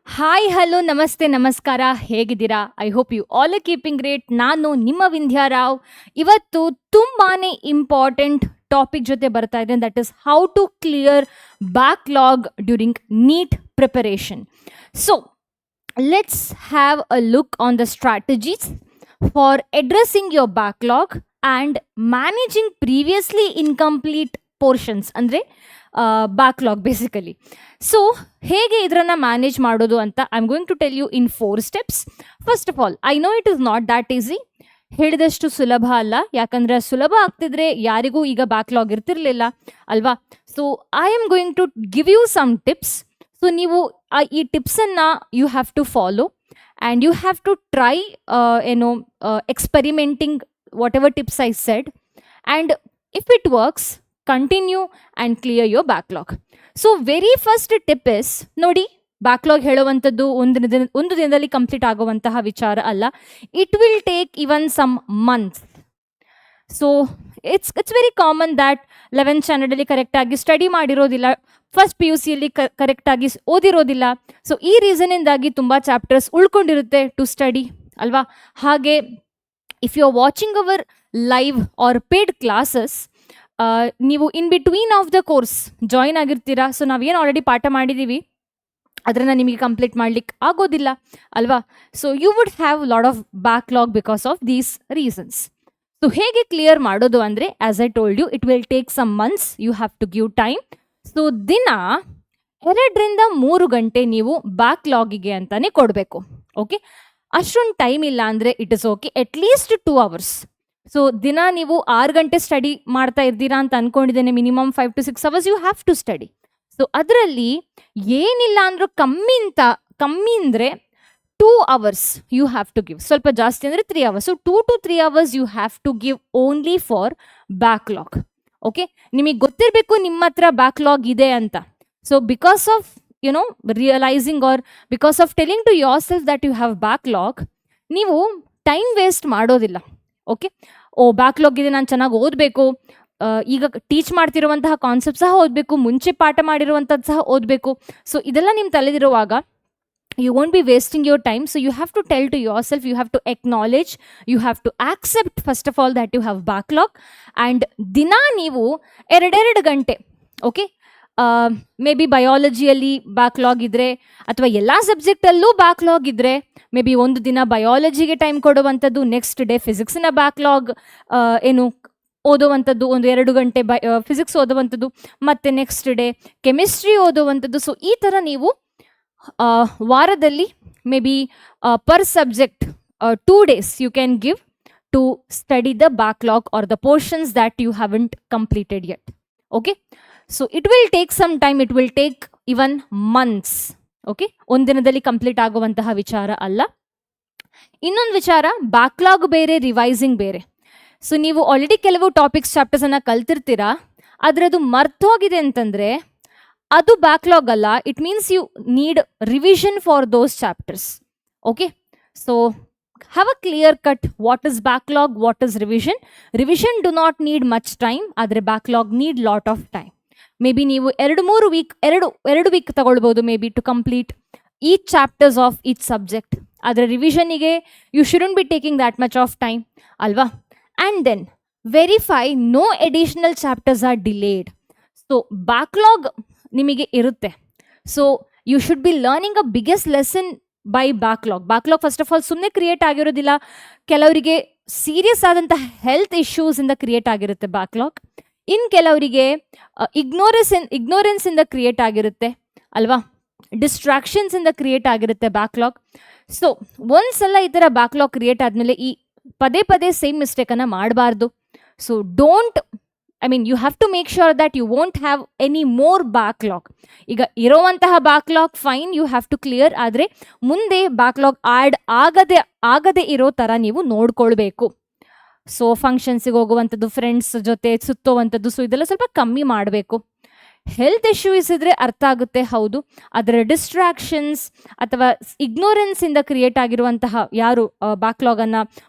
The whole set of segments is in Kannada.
ಹಾಯ್ ಹಲೋ ನಮಸ್ತೆ ನಮಸ್ಕಾರ ಹೇಗಿದ್ದೀರಾ? I hope you all are keeping great. ನಾನು ನಿಮ್ಮ ವಿಂಧ್ಯ ರಾವ್. ಇವತ್ತು ತುಂಬಾನೇ ಇಂಪಾರ್ಟೆಂಟ್ ಟಾಪಿಕ್ ಜೊತೆ ಬರ್ತಾ ಇದೆ, that is how to clear backlog during NEET preparation. So let's have a look on the strategies for addressing your backlog and managing previously incomplete portions ಅಂದ್ರೆ ಬ್ಯಾಕ್ಲಾಗ್ ಬೇಸಿಕಲಿ. ಸೊ ಹೇಗೆ ಇದರನ್ನ ಮ್ಯಾನೇಜ್ ಮಾಡೋದು ಅಂತ I am going to tell you in 4 steps. First of all, I know it is not that easy. ಹೇಳಿದಷ್ಟು ಸುಲಭ ಅಲ್ಲ, ಯಾಕಂದ್ರೆ ಸುಲಭ ಆಗ್ತಿದ್ರೆ ಯಾರಿಗೂ ಈಗ ಬ್ಯಾಕ್ಲಾಗ್ ಇರ್ತಿರ್ಲಿಲ್ಲ ಅಲ್ವಾ? So I am going to give you some tips. So ನೀವು ಈ ಟಿಪ್ಸನ್ನು you have to follow and you have to try experimenting whatever tips I said, and if it works continue and clear your backlog. So very first tip is, ನೋಡಿ, ಬ್ಯಾಕ್ಲಾಗ್ ಹೇಳುವಂಥದ್ದು ಒಂದು ದಿನದಲ್ಲಿ ಕಂಪ್ಲೀಟ್ ಆಗುವಂತಹ ವಿಚಾರ ಅಲ್ಲ. It will take even some months. So it's very common that 11th ಸ್ಟ್ಯಾಂಡರ್ಡಲ್ಲಿ ಕರೆಕ್ಟಾಗಿ ಸ್ಟಡಿ ಮಾಡಿರೋದಿಲ್ಲ, ಫಸ್ಟ್ ಪಿ ಯು ಸಿಯಲ್ಲಿ ಕರೆಕ್ಟಾಗಿ ಓದಿರೋದಿಲ್ಲ. ಸೊ ಈ ರೀಸನಿಂದಾಗಿ ತುಂಬ ಚಾಪ್ಟರ್ಸ್ ಉಳ್ಕೊಂಡಿರುತ್ತೆ ಟು ಸ್ಟಡಿ ಅಲ್ವಾ? ಹಾಗೆ if you are watching our live or paid classes, ನೀವು in between of the course join ಆಗಿರ್ತೀರಾ. ಸೊ ನಾವೇನು ಆಲ್ರೆಡಿ ಪಾಠ ಮಾಡಿದ್ದೀವಿ ಅದನ್ನು ನಿಮಗೆ ಕಂಪ್ಲೀಟ್ ಮಾಡ್ಲಿಕ್ಕೆ ಆಗೋದಿಲ್ಲ ಅಲ್ವಾ? So you would have lot of backlog because of these reasons. So ಹೇಗೆ ಕ್ಲಿಯರ್ ಮಾಡೋದು ಅಂದರೆ, as I told you, it will take some months, you have to give time. So ದಿನ 2-3 ಗಂಟೆ ನೀವು ಬ್ಯಾಕ್ಲಾಗಿಗೆ ಅಂತಾನೆ ಕೊಡಬೇಕು. ಓಕೆ, ಅಷ್ಟೊಂದು ಟೈಮ್ ಇಲ್ಲ ಅಂದರೆ ಇಟ್ ಇಸ್ ಓಕೆ, ಅಟ್ಲೀಸ್ಟ್ 2 hours. ಸೊ ದಿನ ನೀವು 6 ಗಂಟೆ ಸ್ಟಡಿ ಮಾಡ್ತಾ ಇರ್ತೀರಾ ಅಂತ ಅನ್ಕೊಂಡಿದ್ದೇನೆ. Minimum 5 to 6 hours you have to study. So ಅದರಲ್ಲಿ ಏನಿಲ್ಲ ಅಂದರೂ ಕಮ್ಮಿ ಅಂದರೆ 2 hours you have to give. ಸ್ವಲ್ಪ ಜಾಸ್ತಿ ಅಂದರೆ 3 hours. So 2 to 3 hours you have to give only for backlog. Okay, ನಿಮಗೆ ಗೊತ್ತಿರಬೇಕು ನಿಮ್ಮ ಹತ್ರ ಬ್ಯಾಕ್ಲಾಗ್ ಇದೆ ಅಂತ. So because of realising R because of telling to yourself that you have backlog, ನೀವು ಟೈಮ್ ವೇಸ್ಟ್ ಮಾಡೋದಿಲ್ಲ. ಓಕೆ, ಬ್ಯಾಕ್ಲಾಗ್ ಇದೆ, ನಾನು ಚೆನ್ನಾಗಿ ಓದಬೇಕು, ಈಗ ಟೀಚ್ ಮಾಡ್ತಿರುವಂತಹ ಕಾನ್ಸೆಪ್ಟ್ ಸಹ ಓದಬೇಕು, ಮುಂಚೆ ಪಾಠ ಮಾಡಿರುವಂಥದ್ದು ಸಹ ಓದಬೇಕು. ಸೊ ಇದೆಲ್ಲ ನಿಮ್ಮ ತಲೆದಿರುವಾಗ you won't be wasting your time. So you have to tell to yourself, you have to acknowledge, you have to accept first of all that you have backlog. And ದಿನ ನೀವು 2 ಗಂಟೆ, ಓಕೆ, ಮೇ ಬಿ ಬಯಾಲಜಿಯಲ್ಲಿ ಬ್ಯಾಕ್ಲಾಗ್ ಇದ್ದರೆ ಅಥವಾ ಎಲ್ಲ ಸಬ್ಜೆಕ್ಟಲ್ಲೂ ಬ್ಯಾಕ್ಲಾಗ್ ಇದ್ದರೆ, ಮೇ ಬಿ ಒಂದು ದಿನ ಬಯಾಲಜಿಗೆ ಟೈಮ್ ಕೊಡುವಂಥದ್ದು, ನೆಕ್ಸ್ಟ್ ಡೇ ಫಿಸಿಕ್ಸಿನ ಬ್ಯಾಕ್ಲಾಗ್ ಓದುವಂಥದ್ದು, 1-2 ಗಂಟೆ ಫಿಸಿಕ್ಸ್ ಓದುವಂಥದ್ದು, ಮತ್ತು ನೆಕ್ಸ್ಟ್ ಡೇ ಕೆಮಿಸ್ಟ್ರಿ ಓದುವಂಥದ್ದು. ಸೊ ಈ ಥರ ನೀವು ವಾರದಲ್ಲಿ may be per subject 2 days you can give to study the backlog or the portions that you haven't completed yet. Okay, so it will take some time, it will take even months. Okay, ಒಂದಿನದಲ್ಲಿ ಕಂಪ್ಲೀಟ್ ಆಗುವಂತಹ ವಿಚಾರ ಅಲ್ಲ. ಇನ್ನೊಂದು ವಿಚಾರ, ಬ್ಯಾಕ್ಲಾಗ್ ಬೇರೆ, ರಿವೈಸಿಂಗ್ ಬೇರೆ. ಸೊ ನೀವು ಆಲ್ರೆಡಿ ಕೆಲವು ಟಾಪಿಕ್ಸ್ ಚಾಪ್ಟರ್ಸನ್ನು ಕಲ್ತಿರ್ತೀರಾ, ಆದರೆ ಅದು ಮರ್ತೋಗಿದೆ ಅಂತಂದರೆ ಅದು ಬ್ಯಾಕ್ಲಾಗ್ ಅಲ್ಲ. It means you need revision for those chapters. Okay, so have a clear cut what is backlog, what is revision. Revision do not need much time, ಆದರೆ backlog need lot of time. May be ನೀವು 2-3 ವೀಕ್, ಎರಡು ವೀಕ್ ತಗೊಳ್ಬೋದು may be to complete each chapters of each subject. ಆದರೆ ರಿವಿಷನಿಗೆ you shouldn't be taking that much of time ಅಲ್ವಾ? And then verify no additional chapters R delayed. So backlog ನಿಮಗೆ ಇರುತ್ತೆ. So you should be learning a biggest lesson by backlog. Backlog first of all ಸುಮ್ಮನೆ ಕ್ರಿಯೇಟ್ ಆಗಿರೋದಿಲ್ಲ, ಕೆಲವರಿಗೆ ಸೀರಿಯಸ್ ಆದಂತಹ ಹೆಲ್ತ್ ಇಶ್ಯೂಸಿಂದ ಕ್ರಿಯೇಟ್ ಆಗಿರುತ್ತೆ ಬ್ಯಾಕ್ಲಾಗ್. ಇನ್ನು ಕೆಲವರಿಗೆ ಇಗ್ನೋರೆನ್ಸಿಂದ ಕ್ರಿಯೇಟ್ ಆಗಿರುತ್ತೆ ಅಲ್ವಾ? ಡಿಸ್ಟ್ರಾಕ್ಷನ್ಸಿಂದ ಕ್ರಿಯೇಟ್ ಆಗಿರುತ್ತೆ ಬ್ಯಾಕ್ಲಾಗ್. ಸೊ ಒಂದ್ಸಲ ಈ ಥರ ಬ್ಯಾಕ್ಲಾಗ್ ಕ್ರಿಯೇಟ್ ಆದಮೇಲೆ ಈ ಪದೇ ಸೇಮ್ ಮಿಸ್ಟೇಕನ್ನು ಮಾಡಬಾರ್ದು. So you have to make sure that you won't have any more backlog. ಈಗ ಇರೋವಂತಹ backlog fine, you have to clear. ಆದರೆ ಮುಂದೆ ಬ್ಯಾಕ್ಲಾಗ್ ಆ್ಯಡ್ ಆಗದೆ ಇರೋ ಥರ ನೀವು ನೋಡ್ಕೊಳ್ಬೇಕು. ಸೊ ಫಂಕ್ಷನ್ಸಿಗೆ ಹೋಗುವಂಥದ್ದು, ಫ್ರೆಂಡ್ಸ್ ಜೊತೆ ಸುತ್ತೋವಂಥದ್ದು, ಸೊ ಇದೆಲ್ಲ ಸ್ವಲ್ಪ ಕಮ್ಮಿ ಮಾಡಬೇಕು. ಹೆಲ್ತ್ ಇಶ್ಯೂಸ್ ಇದ್ದರೆ ಅರ್ಥ ಆಗುತ್ತೆ, ಹೌದು. ಅದರ ಡಿಸ್ಟ್ರಾಕ್ಷನ್ಸ್ ಅಥವಾ ಇಗ್ನೋರೆನ್ಸಿಂದ ಕ್ರಿಯೇಟ್ ಆಗಿರುವಂತಹ ಯಾರು ಬ್ಯಾಕ್ಲಾಗನ್ನು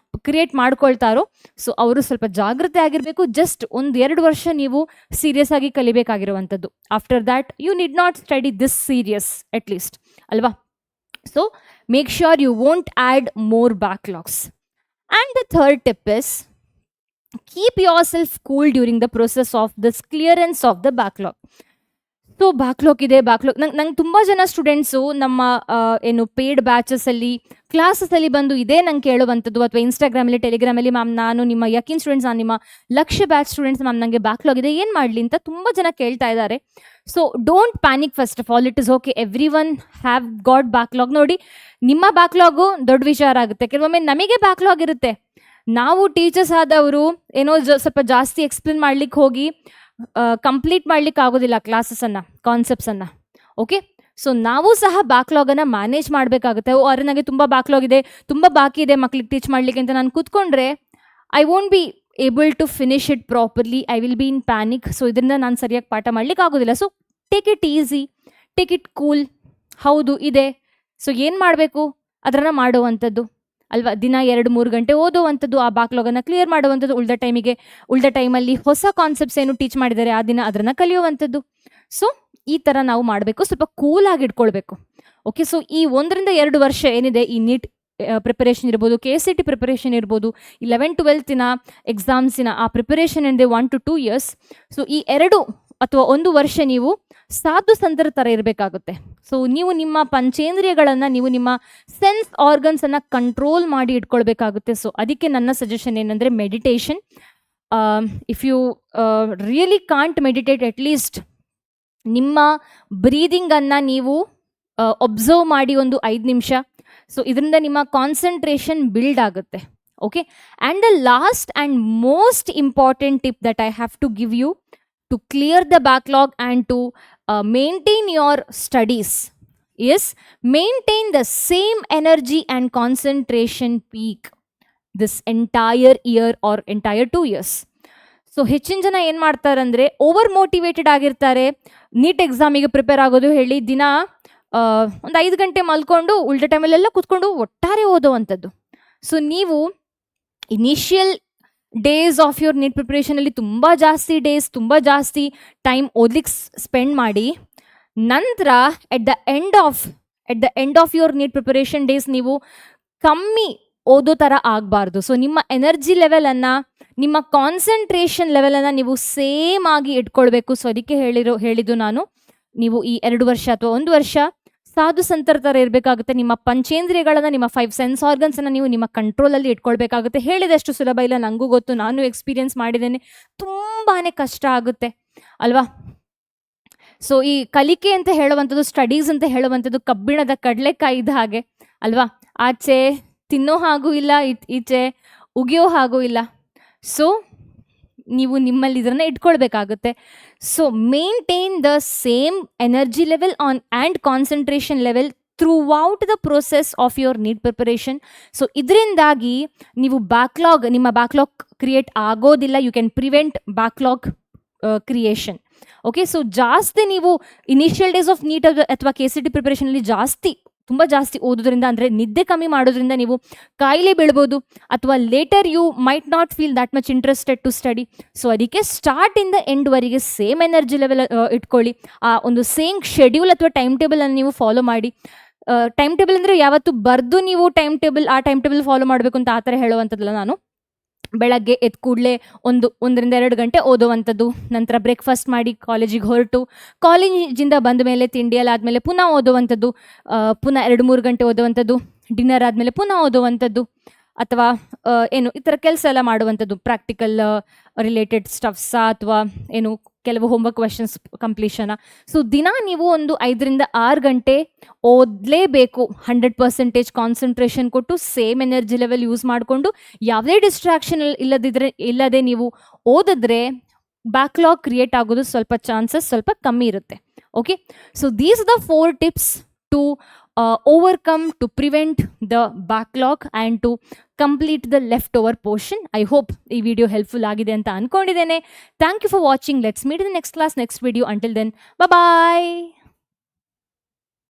ಕ್ರಿಯೇಟ್ ಮಾಡ್ಕೊಳ್ತಾರೋ, ಸೊ ಅವರು ಸ್ವಲ್ಪ ಜಾಗೃತೆ ಆಗಿರಬೇಕು. ಜಸ್ಟ್ 1-2 ವರ್ಷ ನೀವು ಸೀರಿಯಸ್ ಆಗಿ ಕಲಿಬೇಕಾಗಿರುವಂಥದ್ದು. After that you need not study this serious at least ಅಲ್ವಾ? So make sure you won't add more backlogs. And the third tip is keep yourself cool during the process of this clearance of the backlog. So backlog ಇದೆ, ನಂಗೆ ತುಂಬ ಜನ ಸ್ಟೂಡೆಂಟ್ಸು ನಮ್ಮ ಏನು ಪೇಯ್ಡ್ ಬ್ಯಾಚಸಲ್ಲಿ ಕ್ಲಾಸಸಲ್ಲಿ ಬಂದು ಇದೇ ನಂಗೆ ಕೇಳುವಂಥದ್ದು, ಅಥವಾ ಇನ್ಸ್ಟಾಗ್ರಾಮಲ್ಲಿ ಟೆಲಿಗ್ರಾಮಲ್ಲಿ ಮ್ಯಾಮ್ ನಾನು ನಿಮ್ಮ ಯಕಿನ್ ಸ್ಟೂಡೆಂಟ್ಸ್, ನಾನು ನಿಮ್ಮ ಲಕ್ಷ್ಯ ಬ್ಯಾಚ್ ಸ್ಟೂಡೆಂಟ್ಸ್ ಮ್ಯಾಮ್, ನನಗೆ ಬ್ಯಾಕ್ಲಾಗ್ ಇದೆ, ಏನು ಮಾಡಲಿ ಅಂತ ತುಂಬ ಜನ ಕೇಳ್ತಾ ಇದ್ದಾರೆ. So don't panic. First of all, it is okay, every one have got backlog. ನೋಡಿ, ನಿಮ್ಮ ಬ್ಯಾಕ್ಲಾಗು ದೊಡ್ಡ ವಿಚಾರ ಆಗುತ್ತೆ. ಕೆಲವೊಮ್ಮೆ ನಮಗೆ ಬ್ಯಾಕ್ಲಾಗ್ ಇರುತ್ತೆ, ನಾವು ಟೀಚರ್ಸ್ ಆದವರು ಏನೋ ಸ್ವಲ್ಪ ಜಾಸ್ತಿ ಎಕ್ಸ್ಪ್ಲೇನ್ ಮಾಡ್ಲಿಕ್ಕೆ ಹೋಗಿ ಕಂಪ್ಲೀಟ್ ಮಾಡ್ಲಿಕ್ಕೆ ಆಗೋದಿಲ್ಲ ಕ್ಲಾಸಸನ್ನು, ಕಾನ್ಸೆಪ್ಟ್ಸನ್ನು. ಓಕೆ, ಸೊ ನಾವು ಸಹ ಬ್ಯಾಕ್ಲಾಗನ್ನು ಮ್ಯಾನೇಜ್ ಮಾಡಬೇಕಾಗುತ್ತೆ. ಅರೆ ನನಗೆ ತುಂಬ ಬ್ಯಾಕ್ಲಾಗ್ ಇದೆ, ತುಂಬ ಬಾಕಿ ಇದೆ ಮಕ್ಳಿಗೆ ಟೀಚ್ ಮಾಡಲಿಕ್ಕೆ ಅಂತ ನಾನು ಕೂತ್ಕೊಂಡ್ರೆ I won't be able to finish it properly, I will be in panic. So ಇದರಿಂದ ನಾನು ಸರಿಯಾಗಿ ಪಾಠ ಮಾಡ್ಲಿಕ್ಕೆ ಆಗೋದಿಲ್ಲ. So take it easy, take it cool. ಹೌದು ಇದೆ, ಸೊ ಏನು ಮಾಡಬೇಕು ಅದನ್ನು ಮಾಡುವಂಥದ್ದು ಅಲ್ವಾ. ದಿನ 2-3 ಗಂಟೆ ಓದುವಂಥದ್ದು, ಆ ಬ್ಯಾಕ್ಲಾಗನ್ನು ಕ್ಲಿಯರ್ ಮಾಡುವಂಥದ್ದು, ಉಳಿದ ಟೈಮಲ್ಲಿ ಹೊಸ ಕಾನ್ಸೆಪ್ಟ್ಸ್ ಏನು ಟೀಚ್ ಮಾಡಿದ್ದಾರೆ ಆ ದಿನ ಅದನ್ನು ಕಲಿಯುವಂಥದ್ದು. ಸೊ ಈ ಥರ ನಾವು ಮಾಡಬೇಕು, ಸ್ವಲ್ಪ ಕೂಲಾಗಿ ಇಟ್ಕೊಳ್ಬೇಕು. ಓಕೆ, ಸೊ ಈ 1-2 ವರ್ಷ ಏನಿದೆ, ಈ ನೀಟ್ ಪ್ರಿಪರೇಷನ್ ಇರ್ಬೋದು, KCT ಪ್ರಿಪರೇಷನ್ ಇರ್ಬೋದು, 11-12 ಎಕ್ಸಾಮ್ಸಿನ ಆ ಪ್ರಿಪರೇಷನ್ ಏನಿದೆ 1 to 2 years. ಸೊ ಈ 2 ಅಥವಾ 1 ವರ್ಷ ನೀವು ಸಾಧು ಸಂತರ ಥರ ಇರಬೇಕಾಗುತ್ತೆ. ಸೊ ನೀವು ನಿಮ್ಮ ಪಂಚೇಂದ್ರಿಯಗಳನ್ನು, ನೀವು ನಿಮ್ಮ ಸೆನ್ಸ್ ಆರ್ಗನ್ಸನ್ನು ಕಂಟ್ರೋಲ್ ಮಾಡಿ ಇಟ್ಕೊಳ್ಬೇಕಾಗುತ್ತೆ. ಸೊ ಅದಕ್ಕೆ ನನ್ನ ಸಜೆಷನ್ ಏನಂದರೆ meditation. If you really can't meditate, at least ನಿಮ್ಮ ಬ್ರೀದಿಂಗನ್ನು ನೀವು ಒಬ್ಸರ್ವ್ ಮಾಡಿ ಒಂದು 5 ನಿಮಿಷ. ಸೊ ಇದರಿಂದ ನಿಮ್ಮ ಕಾನ್ಸಂಟ್ರೇಷನ್ ಬಿಲ್ಡ್ ಆಗುತ್ತೆ. Okay, and the last and most important tip that I have to give you to clear the backlog and to maintain your studies is maintain the same energy and concentration peak this entire year or entire 2 years. So ಹೆಚ್ಚಿನ ಜನ ಏನು ಮಾಡ್ತಾರಂದರೆ ಓವರ್ ಮೋಟಿವೇಟೆಡ್ ಆಗಿರ್ತಾರೆ. ನೀಟ್ ಎಕ್ಸಾಮಿಗೆ ಪ್ರಿಪೇರ್ ಆಗೋದು ಹೇಳಿ ದಿನ ಒಂದು 5 ಗಂಟೆ ಮಲ್ಕೊಂಡು ಉಳಿದ ಟೈಮಲ್ಲೆಲ್ಲ ಕೂತ್ಕೊಂಡು ಒಟ್ಟಾರೆ ಓದೋವಂಥದ್ದು. ಸೊ ನೀವು initial days of your NEET ಪ್ರಿಪ್ರೇಷನಲ್ಲಿ ತುಂಬ ಜಾಸ್ತಿ ಟೈಮ್ ಓದ್ಲಿಕ್ಕೆ ಸ್ಪೆಂಡ್ ಮಾಡಿ, ನಂತರ at the end of your NEET preparation days ನೀವು ಕಮ್ಮಿ ಓದೋ ಥರ ಆಗಬಾರ್ದು. ಸೊ ನಿಮ್ಮ ಎನರ್ಜಿ ಲೆವೆಲನ್ನು, ನಿಮ್ಮ ಕಾನ್ಸಂಟ್ರೇಷನ್ ಲೆವೆಲನ್ನು ನೀವು ಸೇಮ್ ಆಗಿ ಇಟ್ಕೊಳ್ಬೇಕು. ಸೊ ಅದಕ್ಕೆ ಹೇಳಿದ್ದು ನಾನು, ನೀವು ಈ 2 ವರ್ಷ ಅಥವಾ 1 ವರ್ಷ ಸಾಧು ಸಂತರ ಥರ ಇರಬೇಕಾಗುತ್ತೆ. ನಿಮ್ಮ ಪಂಚೇಂದ್ರಿಯಗಳನ್ನು, ನಿಮ್ಮ 5 ಸೆನ್ಸ್ ಆರ್ಗನ್ಸನ್ನು ನೀವು ನಿಮ್ಮ ಕಂಟ್ರೋಲಲ್ಲಿ ಇಟ್ಕೊಳ್ಬೇಕಾಗುತ್ತೆ. ಹೇಳಿದಷ್ಟು ಸುಲಭ ಇಲ್ಲ, ನನಗೂ ಗೊತ್ತು, ನಾನು ಎಕ್ಸ್ಪೀರಿಯನ್ಸ್ ಮಾಡಿದ್ದೇನೆ, ತುಂಬಾ ಕಷ್ಟ ಆಗುತ್ತೆ ಅಲ್ವಾ. ಸೊ ಈ ಕಲಿಕೆ ಅಂತ ಹೇಳುವಂಥದ್ದು, ಸ್ಟಡೀಸ್ ಅಂತ ಹೇಳುವಂಥದ್ದು ಕಬ್ಬಿಣದ ಕಡಲೆಕಾಯಿ ಇದ್ದ ಹಾಗೆ ಅಲ್ವಾ. ಆಚೆ ತಿನ್ನೋ ಹಾಗೂ ಇಲ್ಲ, ಈಚೆ ಉಗಿಯೋ ಹಾಗೂ ಇಲ್ಲ. ಸೊ ನೀವು ನಿಮ್ಮಲ್ಲಿ ಇದನ್ನು ಇಟ್ಕೊಳ್ಬೇಕಾಗುತ್ತೆ. So maintain the same energy level and concentration level throughout the process of your NEET preparation. So ಇದರಿಂದಾಗಿ ನೀವು ನಿಮ್ಮ ಬ್ಯಾಕ್ಲಾಗ್ ಕ್ರಿಯೇಟ್ ಆಗೋದಿಲ್ಲ. You can prevent backlog creation. Okay, so ಜಾಸ್ತಿ ನೀವು ಇನಿಷಿಯಲ್ ಡೇಸ್ ಆಫ್ ನೀಟ್ ಅಥವಾ KCT ಪ್ರಿಪರೇಷನಲ್ಲಿ ತುಂಬ ಜಾಸ್ತಿ ಓದೋದ್ರಿಂದ, ಅಂದರೆ ನಿದ್ದೆ ಕಮ್ಮಿ ಮಾಡೋದ್ರಿಂದ ನೀವು ಕಾಯಿಲೆ ಬೀಳ್ಬೋದು, ಅಥವಾ later you might not feel that much interested to study. So ಅದಕ್ಕೆ ಸ್ಟಾರ್ಟಿಂದ ಎಂಡ್ವರೆಗೆ ಸೇಮ್ ಎನರ್ಜಿ ಲೆವೆಲ್ ಇಟ್ಕೊಳ್ಳಿ. ಆ ಒಂದು ಸೇಮ್ ಶೆಡ್ಯೂಲ್ ಅಥವಾ ಟೈಮ್ ಟೇಬಲನ್ನು ನೀವು ಫಾಲೋ ಮಾಡಿ. ಟೈಮ್ ಟೇಬಲ್ ಅಂದರೆ ಯಾವತ್ತು ಬರೆದು ನೀವು ಆ ಟೈಮ್ ಟೇಬಲ್ ಫಾಲೋ ಮಾಡಬೇಕು ಅಂತ ಆ ಥರ ಹೇಳುವಂಥದ್ದಲ್ಲ ನಾನು. ಬೆಳಗ್ಗೆ ಎದ್ದು ಕೂಡಲೇ 1-2 ಗಂಟೆ ಓದೋವಂಥದ್ದು, ನಂತರ ಬ್ರೇಕ್ಫಾಸ್ಟ್ ಮಾಡಿ ಕಾಲೇಜಿಗೆ ಹೊರಟು, ಕಾಲೇಜಿಂದ ಬಂದ ಮೇಲೆ ತಿಂಡಿ ಎಲ್ಲ ಆದಮೇಲೆ ಪುನಃ ಓದೋವಂಥದ್ದು, ಪುನಃ 2-3 ಗಂಟೆ ಓದೋವಂಥದ್ದು, ಡಿನ್ನರ್ ಆದಮೇಲೆ ಪುನಃ ಓದೋವಂಥದ್ದು, ಅಥವಾ ಈ ಥರ ಕೆಲಸ ಎಲ್ಲ ಮಾಡುವಂಥದ್ದು, ಪ್ರಾಕ್ಟಿಕಲ್ ರಿಲೇಟೆಡ್ ಸ್ಟಫ್ಸಾ ಅಥವಾ ಕೆಲವು ಹೋಮ್ವರ್ಕ್ ಕ್ವೆಶನ್ಸ್ ಕಂಪ್ಲೀಷನ. ಸೊ ದಿನ ನೀವು ಒಂದು 5-6 ಗಂಟೆ ಓದಲೇಬೇಕು. 100% ಕಾನ್ಸಂಟ್ರೇಷನ್ ಕೊಟ್ಟು ಸೇಮ್ ಎನರ್ಜಿ ಲೆವೆಲ್ ಯೂಸ್ ಮಾಡಿಕೊಂಡು, ಯಾವುದೇ ಡಿಸ್ಟ್ರಾಕ್ಷನ್ ಇಲ್ಲದೆ ನೀವು ಓದಿದ್ರೆ ಬ್ಯಾಕ್ಲಾಗ್ ಕ್ರಿಯೇಟ್ ಆಗೋದು ಚಾನ್ಸಸ್ ಸ್ವಲ್ಪ ಕಮ್ಮಿ ಇರುತ್ತೆ. Okay, so these the 4 tips to overcome, to prevent the backlog and to complete the leftover portion. I hope ಈ ವಿಡಿಯೋ ಹೆಲ್ಪ್ಫುಲ್ ಆಗಿದೆ ಅಂತ ಅನ್ಕೊಂಡಿದ್ದೇನೆ. Thank you for watching. Let's meet in the next class, next video. Until then, bye bye.